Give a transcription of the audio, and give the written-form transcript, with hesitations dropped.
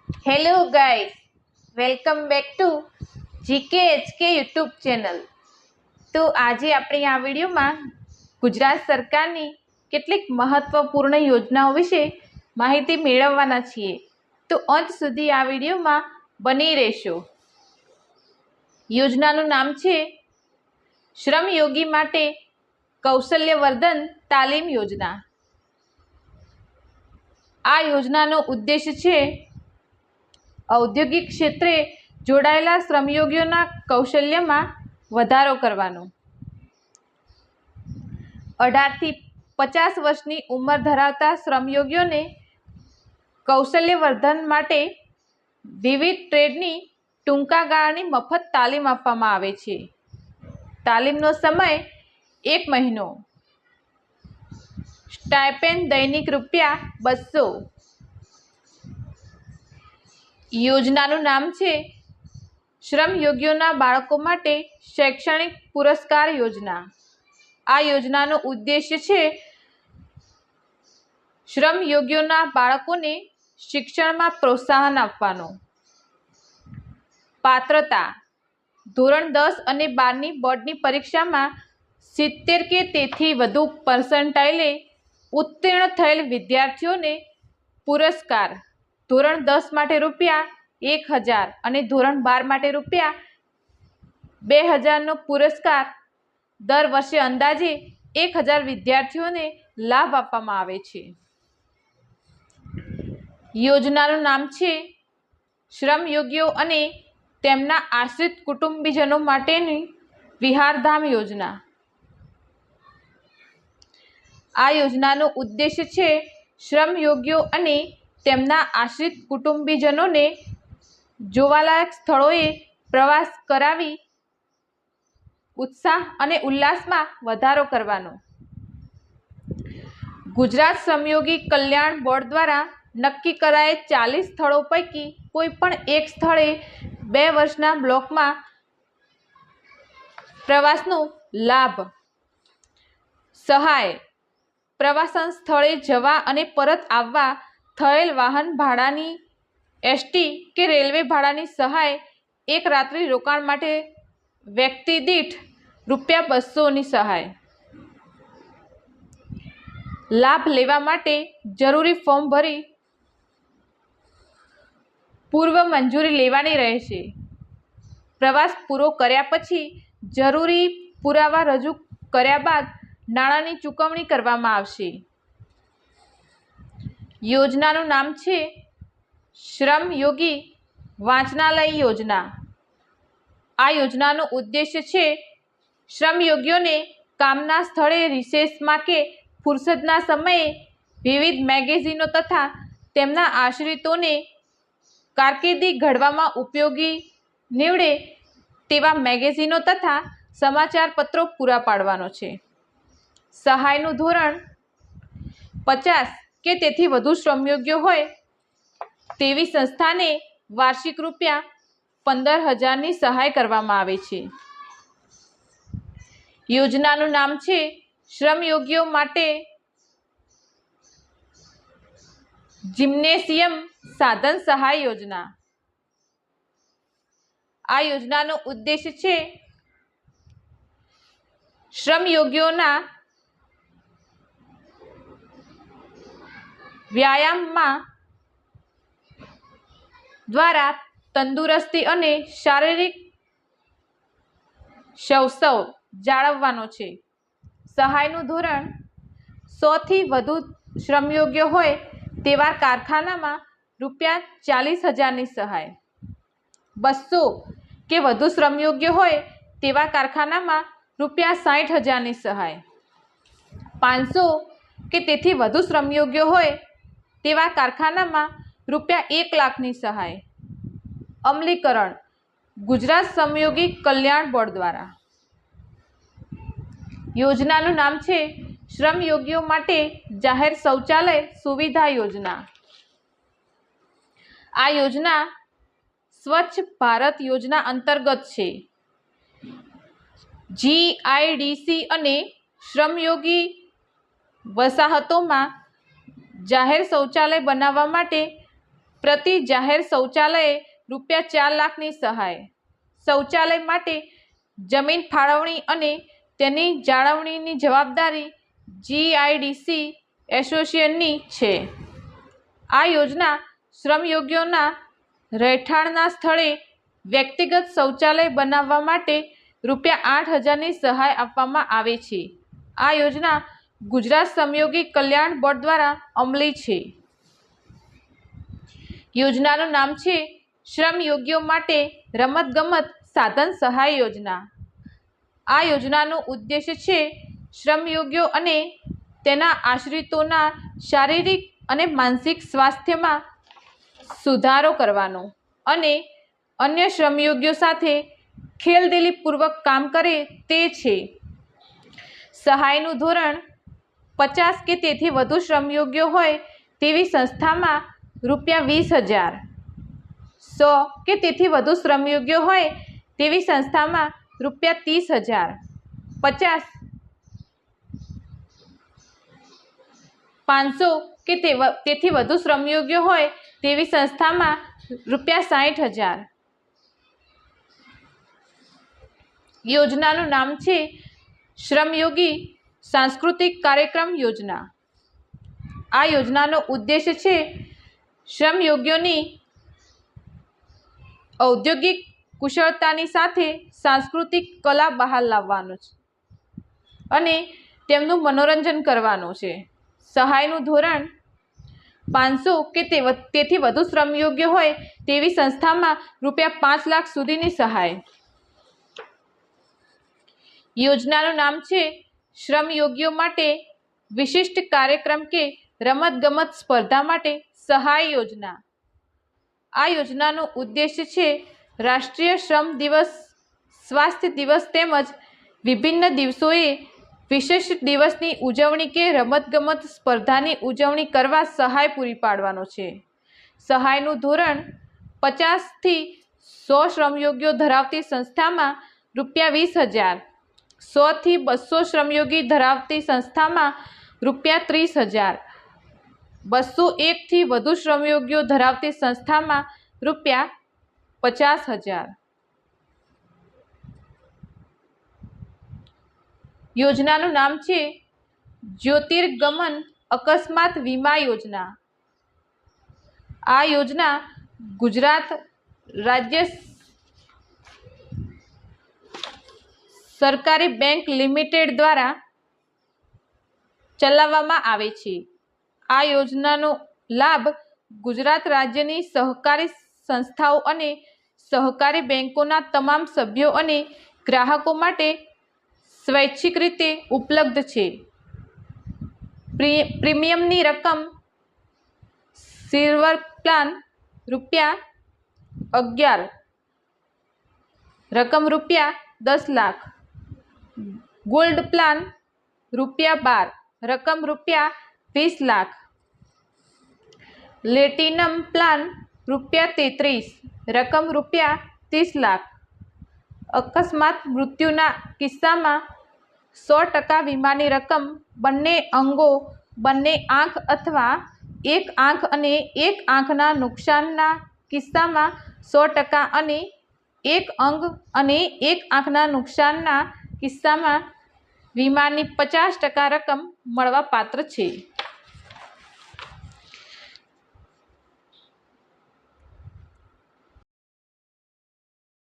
Hello guys, welcome back to GKHK YouTube channel. તો આજે આપણે આ વિડીયોમાં ગુજરાત સરકારની કેટલીક મહત્વપૂર્ણ યોજનાઓ વિશે માહિતી મેળવવાના છીએ। તો અંત સુધી આ વિડીયોમાં બની રહેશો। યોજનાનું નામ છે શ્રમયોગી માટે કૌશલ્યવર્ધન તાલીમ યોજના। આ યોજનાનો ઉદ્દેશ છે ઔદ્યોગિક ક્ષેત્રે જોડાયેલા શ્રમયોગીઓના કૌશલ્યમાં વધારો કરવાનો। 18 થી 50 વર્ષની ઉંમર ધરાવતા શ્રમયોગીઓને કૌશલ્યવર્ધન માટે વિવિધ ટ્રેડની ટૂંકા ગાળાની મફત તાલીમ આપવામાં આવે છે। તાલીમનો સમય 1 મહિનો। સ્ટાઇપેન્ડ દૈનિક ₹200। યોજનાનું નામ છે શ્રમયોગીઓના બાળકો માટે શૈક્ષણિક પુરસ્કાર યોજના। આ યોજનાનો ઉદ્દેશ્ય છે શ્રમયોગીઓના બાળકોને શિક્ષણમાં પ્રોત્સાહન આપવાનો। પાત્રતા: ધોરણ 10 અને 12ની બોર્ડની પરીક્ષામાં 70 કે તેથી વધુ પર્સન્ટાઇલે ઉત્તીર્ણ થયેલ વિદ્યાર્થીઓને પુરસ્કાર। ધોરણ 10 માટે ₹1000 અને ધોરણ 12 માટે ₹2000નો પુરસ્કાર દર વર્ષે અંદાજે 1000 વિદ્યાર્થીઓને લાભ આપવામાં આવે છે। યોજનાનું નામ છે શ્રમયોગીઓ અને તેમના આશ્રિત કુટુંબીજનો માટેની વિહારધામ યોજના। આ યોજનાનો ઉદ્દેશ્ય છે શ્રમયોગીઓ અને તેમના આશ્રિત કુટુંબીજનોને જોવાલાયક સ્થળોએ પ્રવાસ કરાવી ઉત્સાહ અને ઉલ્લાસમાં વધારો કરવાનો। ગુજરાત શ્રમયોગી કલ્યાણ બોર્ડ દ્વારા નક્કી કરાયેલ 40 સ્થળો પૈકી કોઈ પણ એક સ્થળે 2 વર્ષના બ્લોકમાં પ્રવાસનો લાભ। સહાય: પ્રવાસન સ્થળે જવા અને પરત આવવા થયેલ વાહન ભાડાની, એસટી કે રેલવે ભાડાની સહાય। એક રાત્રિ રોકાણ માટે વ્યક્તિ દીઠ ₹200ની સહાય। લાભ લેવા માટે જરૂરી ફોર્મ ભરી પૂર્વ મંજૂરી લેવાની રહેશે। પ્રવાસ પૂરો કર્યા પછી જરૂરી પુરાવા રજૂ કર્યા બાદ નાણાંની ચૂકવણી કરવામાં આવશે। યોજનાનું નામ છે શ્રમયોગી વાંચનાલય યોજના। આ યોજનાનો ઉદ્દેશ્ય છે શ્રમયોગીઓને કામના સ્થળે રિસેસમાં કે ફુરસદના સમયે વિવિધ મેગેઝિનો તથા તેમના આશ્રિતોને કારકિર્દી ઘડવામાં ઉપયોગી નીવડે તેવા મેગેઝિનો તથા સમાચાર પત્રો પૂરા પાડવાનો છે। સહાયનું ધોરણ: 50 કે તેથી વધુ શ્રમયોગીઓ હોય તેવી સંસ્થાને વાર્ષિક ₹15,000ની સહાય કરવામાં આવે છે। યોજનાનું નામ છે શ્રમયોગીઓ માટે જિમ્નેશિયમ સાધન સહાય યોજના। આ યોજનાનો ઉદ્દેશ્ય છે શ્રમયોગીઓના વ્યાયામમાં દ્વારા તંદુરસ્તી અને શારીરિક સૌષ્ઠવ જાળવવાનો છે। સહાયનું ધોરણ: 100 થી વધુ શ્રમયોગીઓ હોય તેવા કારખાનામાં ₹40,000ની સહાય। 200 કે વધુ શ્રમયોગીઓ હોય તેવા કારખાનામાં ₹60,000ની સહાય। 500 કે તેથી વધુ શ્રમયોગીઓ હોય તેવા કારખાનામાં ₹1,00,000ની સહાય। અમલીકરણ: ગુજરાત શ્રમયોગી કલ્યાણ બોર્ડ દ્વારા। યોજનાનું નામ છે શ્રમયોગીઓ માટે જાહેર શૌચાલય સુવિધા યોજના। આ યોજના સ્વચ્છ ભારત યોજના અંતર્ગત છે। GIDC અને શ્રમયોગી વસાહતોમાં જાહેર શૌચાલય બનાવવા માટે પ્રતિ જાહેર શૌચાલયે ₹4 લાખની સહાય. શૌચાલય માટે જમીન ફાળવણી અને તેની જાળવણીની જવાબદારી GIDC એસોસિએશનની છે. આ યોજના શ્રમયોગીઓના રહેઠાણના સ્થળે વ્યક્તિગત શૌચાલય બનાવવા માટે ₹8,000ની સહાય આપવામાં આવે છે. આ યોજના ગુજરાત શ્રમયોગી કલ્યાણ બોર્ડ દ્વારા અમલી છે. યોજનાનું નામ છે શ્રમયોગીઓ માટે રમતગમત સાધન સહાય યોજના. આ યોજનાનો ઉદ્દેશ છે શ્રમયોગીઓ અને તેના આશ્રિતોના શારીરિક અને માનસિક સ્વાસ્થ્યમાં સુધારો કરવાનો અને અન્ય શ્રમયોગીઓ સાથે ખેલદિલીપૂર્વક કામ કરે તે છે. સહાયનું ધોરણ 50 કે તેથી વધુ શ્રમયોગીઓ હોય તેવી સંસ્થામાં ₹20,000, 100 કે તેથી વધુ શ્રમયોગીઓ હોય તેવી સંસ્થામાં ₹30,000, 50, 500 કે તેથી વધુ શ્રમયોગીઓ હોય તેવી સંસ્થામાં ₹60,000. યોજનાનું નામ છે શ્રમયોગી સાંસ્કૃતિક કાર્યક્રમ યોજના. આ યોજનાનો ઉદ્દેશ છે શ્રમયોગીઓની ઔદ્યોગિક કુશળતાની સાથે સાંસ્કૃતિક કલા બહાર લાવવાનો છે અને તેમનું મનોરંજન કરવાનું છે. સહાયનું ધોરણ 500 કે તેથી વધુ શ્રમયોગ્ય હોય તેવી સંસ્થામાં ₹5 લાખ સુધીની સહાય. યોજનાનું નામ છે શ્રમયોગીઓ માટે વિશિષ્ટ કાર્યક્રમ કે રમતગમત સ્પર્ધા માટે સહાય યોજના. આ યોજનાનો ઉદ્દેશ છે રાષ્ટ્રીય શ્રમ દિવસ, સ્વાસ્થ્ય દિવસ તેમજ વિભિન્ન દિવસોએ વિશેષ દિવસની ઉજવણી કે રમતગમત સ્પર્ધાની ઉજવણી કરવા સહાય પૂરી પાડવાનો છે. સહાયનું ધોરણ 50 થી 100 શ્રમયોગીઓ ધરાવતી સંસ્થામાં ₹20,000, 100 થી 200 શ્રમયોગી ધરાવતી સંસ્થામાં ₹30,000, 201 થી વધુ શ્રમયોગીઓ ધરાવતી સંસ્થામાં ₹50,000. યોજનાનું નામ છે જ્યોતિર્ગમન અકસ્માત વીમા યોજના. આ યોજના ગુજરાત રાજ્ય સહકારી બેંક લિમિટેડ દ્વારા ચલાવવામાં આવે છે. આ યોજનાનો લાભ ગુજરાત રાજ્યની સહકારી સંસ્થાઓ અને સહકારી બેંકોના તમામ સભ્યો અને ગ્રાહકો માટે સ્વૈચ્છિક રીતે ઉપલબ્ધ છે. પ્રીમિયમની રકમ સિલ્વર પ્લાન ₹11, રકમ ₹10 લાખ, ગોલ્ડ પ્લાન ₹12, રકમ ₹20 લાખ, પ્લેટિનમ પ્લાન ₹33, રકમ ₹30 લાખ. અકસ્માત મૃત્યુના કિસ્સામાં 100% વીમાની રકમ બંને અંગો, બંને આંખ અથવા એક આંખ અને એક આંખના નુકસાનના કિસ્સામાં 100% અને એક અંગ અને એક આંખના નુકસાનના કિસ્સામાં વીમાની 50% રકમ મળવાપાત્ર છે.